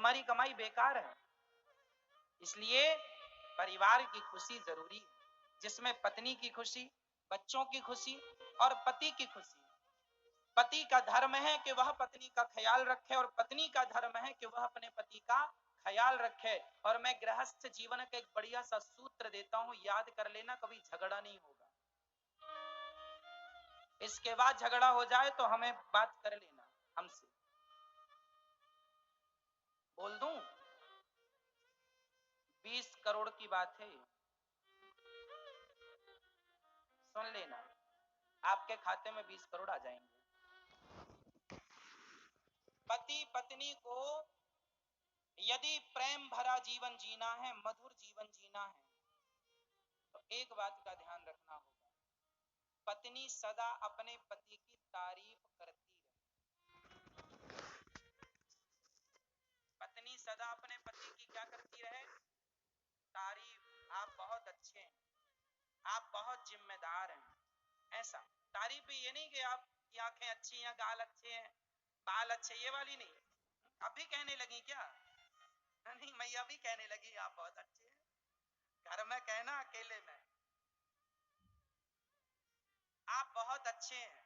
तुम्हारी कमाई बेकार है। इसलिए परिवार की खुशी जरूरी है, जिसमें पत्नी की खुशी, बच्चों की खुशी और पति की खुशी। पति का धर्म है कि वह पत्नी का ख्याल रखे और पत्नी का धर्म है कि वह अपने पति का ख्याल रखे। और मैं गृहस्थ जीवन का एक बढ़िया सा सूत्र देता हूं, याद कर लेना, कभी झगड़ा नहीं होगा। इसके बाद झगड़ा हो जाए तो हमें बात कर लेना हमसे। बोल दूं, 20 करोड़ की बात है, सुन लेना, आपके खाते में 20 करोड़ आ जाएंगे। पति पत्नी को यदि प्रेम भरा जीवन जीना है, मधुर जीवन जीना है, तो एक बात का ध्यान रखना होगा, पत्नी सदा अपने पति की तारीफ करती रहे। पत्नी सदा अपने पति की क्या करती रहे? तारीफ। आप बहुत अच्छे हैं, आप बहुत जिम्मेदार हैं, ऐसा तारीफ भी। ये नहीं कि आपकी आंखें अच्छी हैं, गाल अच्छे हैं, बाल अच्छे, ये वाली नहीं। अभी कहने लगी क्या? नहीं, मैया भी कहने लगी आप बहुत अच्छे हैं, घर में कहना, अकेले में आप बहुत अच्छे हैं,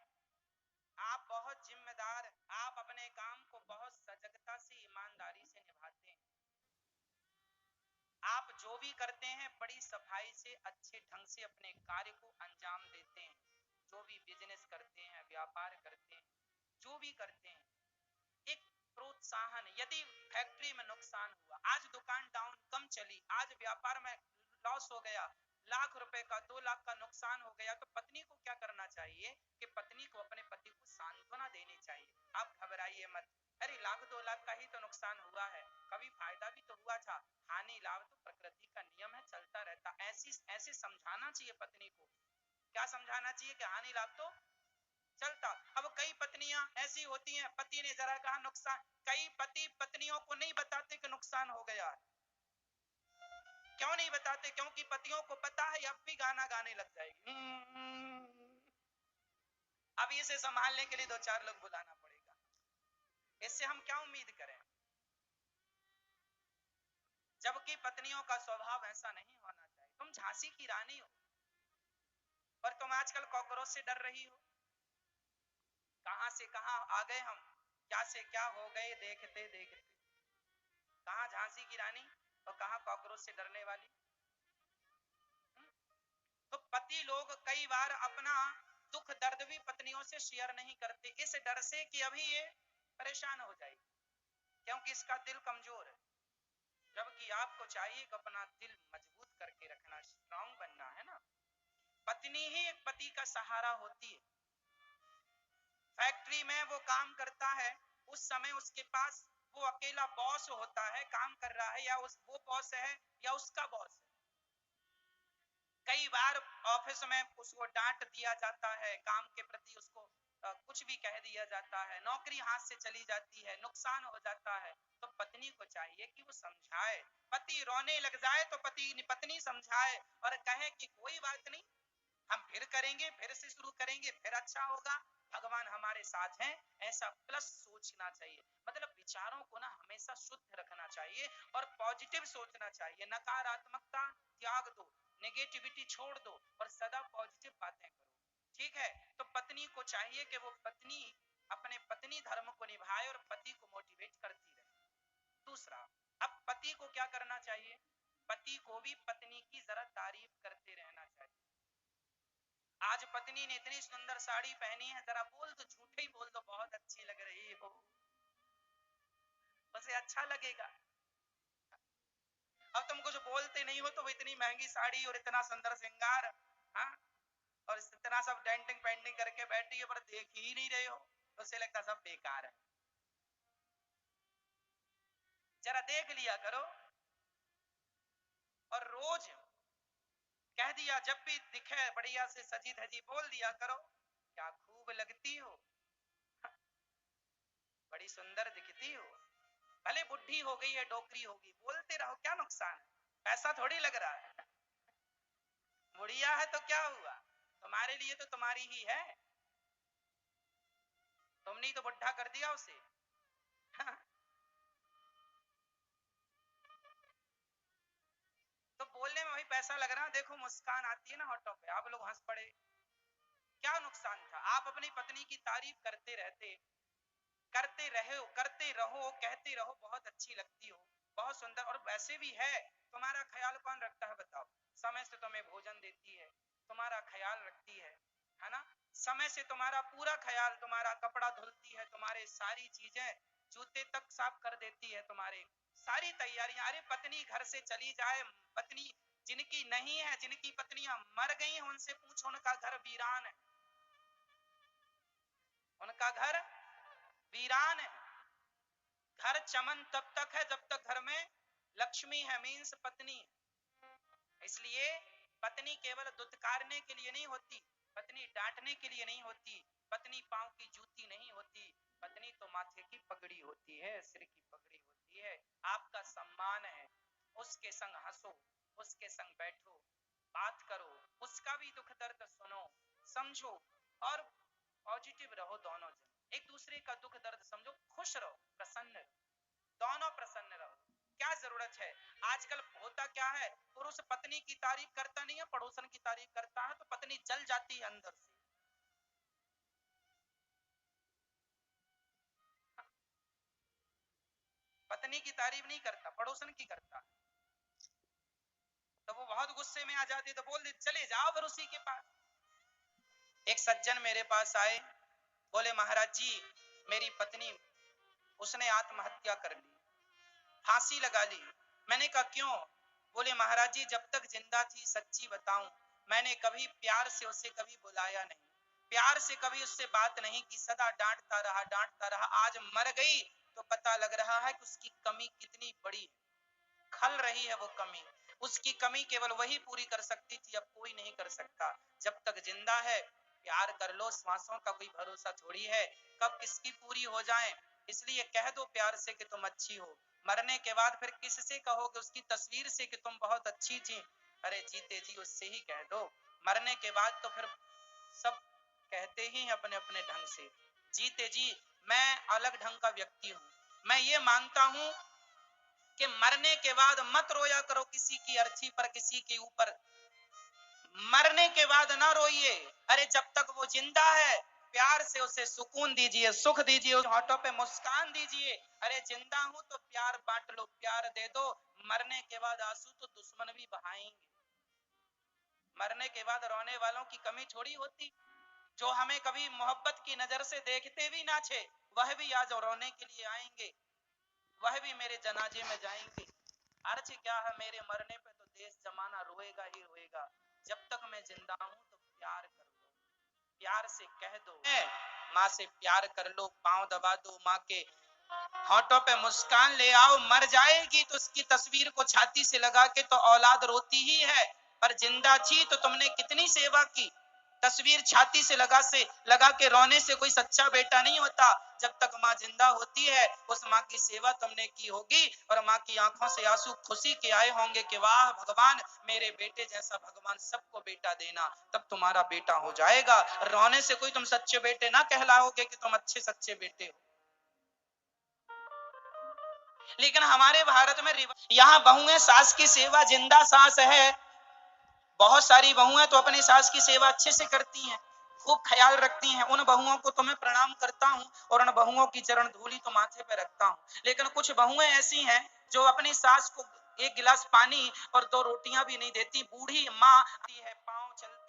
आप बहुत जिम्मेदार, आप अपने काम को बहुत सजगता से, ईमानदारी से निभाते हैं। आप जो भी करते हैं बड़ी सफाई से, अच्छे ढंग से अपने कार्य को अंजाम देते हैं। जो भी बिजनेस करते हैं, व्यापार करते हैं, जो भी करते हैं, एक प्रोत्साहन। यदि फैक्ट्री में नुकसान हुआ, आज दुकान डाउन कम चली, आज व्यापार में लॉस हो गया, लाख रुपए का, 2 लाख का नुकसान हो गया, तो पत्नी को क्या करना चाहिए कि पत्नी को अपने पति को सांत्वना देनी चाहिए। आप घबराइए मत, अरे लाख 2 लाख का ही तो नुकसान हुआ है, कभी फायदा भी तो हुआ था, हानि लाभ तो प्रकृति का नियम है, चलता रहता। ऐसे समझाना चाहिए पत्नी को। क्या समझाना चाहिए? कि हानि लाभ तो चलता। अब कई पत्नियां ऐसी होती हैं, पति ने जरा कहा नुकसान, कई पति पत्नियों को नहीं बताते कि नुकसान हो गया है। क्यों नहीं बताते? क्योंकि पतियों को पता है अब भी गाना गाने लग जाएगी। अब इसे संभालने के लिए 2-4 लोग बुलाना पड़ेगा। इससे हम क्या उम्मीद करें? जबकि पत्नियों का स्वभाव ऐसा नहीं होना चाहिए। तुम झांसी की रानी हो और तुम आजकल कॉकरोच से डर रही हो। कहां से कहां आ गए हम, क्या से क्या हो गए देखते देखते। कहां झांसी की रानी और कहां कॉकरोच से डरने वाली। तो पति लोग कई बार अपना दुख दर्द भी पत्नियों से शेयर नहीं करते, इस डर से कि अभी ये परेशान हो जाएगी, क्योंकि इसका दिल कमजोर है। जबकि आपको चाहिए कि अपना दिल मजबूत करके रखना, स्ट्रांग बनना है ना। पत्नी ही एक पति का सहारा होती है। फैक्ट्री में वो काम करता है, उस समय उसके पास वो अकेला बॉस होता है, काम कर रहा है, या वो बॉस है या उसका बॉस है। कई बार ऑफिस में उसको डांट दिया जाता है, काम के प्रति उसको कुछ भी कह दिया जाता है, नौकरी हाथ से चली जाती है, नुकसान हो जाता है। तो पत्नी को चाहिए कि वो समझाए। पति रोने लग जाए तो पत्नी समझाए और कहे कि कोई बात नहीं, हम फिर करेंगे, फिर से शुरू करेंगे, फिर अच्छा होगा, भगवान हमारे साथ हैं, ऐसा प्लस सोचना चाहिए। मतलब विचारों को ना हमेशा शुद्ध रखना चाहिए और पॉजिटिव सोचना चाहिए। नकारात्मकता त्याग दो, नेगेटिविटी छोड़ दो और सदा पॉजिटिव बातें करो। ठीक है? तो पत्नी को चाहिए कि वो पत्नी अपने पत्नी धर्म को निभाए और पति को मोटिवेट करती रहे। दूसरा, अब पति को क्या करना चाहिए? पति को भी पत्नी की जरा तारीफ करते रहना चाहिए। आज पत्नी ने इतनी सुंदर साड़ी पहनी है, जरा बोल दो, झूठे ही बोल दो, बहुत अच्छी लग रही हो, उसे अच्छा लगेगा। अब तुम कुछ बोलते नहीं हो तो वो इतनी महंगी साड़ी और इतना सुंदर श्रृंगार, हाँ, और इतना सब डेंटिंग पेंटिंग करके बैठी है, पर देख ही नहीं रहे हो, तो उसे लगता सब बेकार है। जरा देख लिया करो और रोज कह दिया, जब भी दिखे बढ़िया से सजी धजी, बोल दिया करो, क्या खूब लगती हो, बड़ी सुंदर दिखती हो। भले बुढ़ी हो गई है, डोकरी होगी, बोलते रहो, क्या नुकसान है, पैसा थोड़ी लग रहा है। बुढ़िया है तो क्या हुआ, तुम्हारे लिए तो तुम्हारी ही है, तुमने तो बुढ़ा कर दिया उसे। पैसा लग रहा, देखो मुस्कान आती है ना होठों पे, आप लोग हंस पड़े, क्या नुकसान था? आप अपनी पत्नी की तारीफ करते रहते, करते रहो, कहते रहो बहुत अच्छी लगती हो, बहुत सुंदर, और वैसे भी है। तुम्हारा ख्याल कौन रखता है बताओ? समय से तुम्हें भोजन देती है, तुम्हारा ख्याल रखती है ना? समय से तुम्हारा पूरा ख्याल, तुम्हारा कपड़ा धुलती है, तुम्हारे सारी चीजें, जूते तक साफ कर देती है, तुम्हारे सारी तैयारियां। अरे पत्नी घर से चली जाए, पत्नी जिनकी नहीं है, जिनकी पत्नियां मर गई हैं, उनसे पूछो, उनका घर वीरान है, उनका घर वीरान है। घर चमन तब तक है जब तक घर में लक्ष्मी है, मीन्स पत्नी। इसलिए पत्नी केवल दुत्कारने के लिए नहीं होती, पत्नी डांटने के लिए नहीं होती, पत्नी पांव की जूती नहीं होती, पत्नी तो माथे की पगड़ी होती है, सिर की पगड़ी होती है, आपका सम्मान है। उसके संग हंसो, उसके संग बैठो, बात करो, उसका भी दुख दर्द सुनो, समझो, और पॉजिटिव रहो। दोनों जन एक दूसरे का दुख दर्द समझो, खुश रहो, प्रसन्न रहो, दोनों प्रसन्न रहो। क्या जरूरत है? आजकल होता क्या है, पुरुष पत्नी की तारीफ करता नहीं है, पड़ोसन की तारीफ करता है, तो पत्नी जल जाती है अंदर से। पत्नी की तारीफ नहीं करता, पड़ोसन की करता, तो वो बहुत गुस्से में आ जाती, तो बोल दे चले जाओ फिर उसी के पास। एक सज्जन मेरे पास आए, बोले महाराज जी मेरी पत्नी, उसने आत्महत्या कर ली, फांसी लगा ली। मैंने कहा क्यों? बोले महाराज जी जब तक जिंदा थी, सच्ची बताऊं, मैंने कभी प्यार से उसे कभी बुलाया नहीं, प्यार से कभी उससे बात नहीं की, सदा डांटता रहा, डांटता रहा। आज मर गई तो पता लग रहा है कि उसकी कमी कितनी बड़ी है, खल रही है वो कमी। उसकी कमी केवल वही पूरी कर सकती थी, अब कोई नहीं कर सकता। जब तक जिंदा है प्यार कर लो, श्वासों का कोई भरोसा थोड़ी है, कब किसकी पूरी हो जाए। इसलिए कह दो प्यार से कि तुम अच्छी हो, मरने के बाद फिर किससे कहोगे? उसकी तस्वीर से कि तुम बहुत अच्छी थी? अरे जीते जी उससे ही कह दो, मरने के बाद तो फिर सब कहते ही अपने अपने ढंग से। जीते जी मैं अलग ढंग का व्यक्ति हूँ, मैं ये मानता हूँ कि मरने के बाद मत रोया करो किसी की अर्थी पर, किसी के ऊपर, मरने के बाद ना रोइए। अरे जब तक वो जिंदा है प्यार से उसे सुकून दीजिए, सुख दीजिए, होठों पे मुस्कान दीजिए। अरे जिंदा हूं तो प्यार बांट लो, प्यार दे दो। मरने के बाद आंसू तो दुश्मन भी बहाएंगे, मरने के बाद रोने वालों की कमी थोड़ी होती। जो हमें कभी मोहब्बत की नजर से देखते भी ना थे, वह भी आज रोने के लिए आएंगे, वह भी मेरे जनाजे में जाएंगे। अर्थ क्या है, मेरे मरने पे तो देश जमाना रोएगा ही रोएगा। जब तक मैं जिंदा हूं तो प्यार कर लो, प्यार से कह दो, माँ से प्यार कर लो, पांव दबा दो माँ के, होठों पे मुस्कान ले आओ। मर जाएगी तो उसकी तस्वीर को छाती से लगा के तो औलाद रोती ही है, पर जिंदा थी तो तुमने कितनी सेवा की। तस्वीर छाती से लगा के रोने से कोई सच्चा बेटा नहीं होता। जब तक माँ जिंदा होती है उस माँ की सेवा तुमने की होगी, और माँ की आंखों से आंसू खुशी के आए होंगे कि वाह भगवान, मेरे बेटे जैसा भगवान सबको बेटा देना, तब तुम्हारा बेटा हो जाएगा। रोने से कोई तुम सच्चे बेटे ना कहलाओगे कि तुम अच्छे सच्चे बेटे हो। लेकिन हमारे भारत में यहाँ बहुएं सास की सेवा, जिंदा सास है, बहुत सारी बहुएं तो अपनी सास की सेवा अच्छे से करती हैं, खूब ख्याल रखती हैं। उन बहुओं को तो मैं प्रणाम करता हूँ और उन बहुओं की चरण धूली तो माथे पे रखता हूँ। लेकिन कुछ बहुएं ऐसी हैं जो अपनी सास को एक गिलास पानी और 2 रोटियां भी नहीं देती। बूढ़ी माँ है, पांव चलती